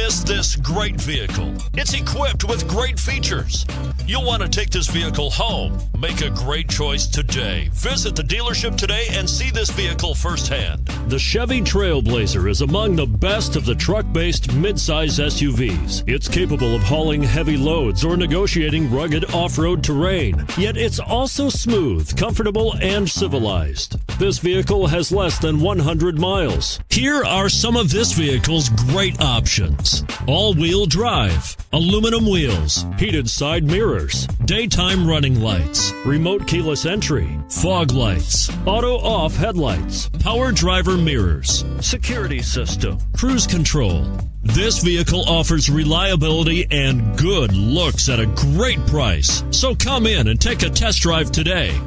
miss this great vehicle. It's equipped with great features. You'll want to take this vehicle home. Make a great choice today. Visit the dealership today and see this vehicle firsthand. The Chevy TrailBlazer is among the best of the truck-based midsize SUVs. It's capable of hauling heavy loads or negotiating rugged off-road terrain. Yet it's also smooth, comfortable, and civilized. This vehicle has less than 100 miles. Here are some of this vehicle's great options: all-wheel drive, aluminum wheels, heated side mirrors, daytime running lights, remote keyless entry, fog lights, auto-off headlights, power driver mirrors, security system, cruise control. This vehicle offers reliability and good looks at a great price. So come in and take a test drive today.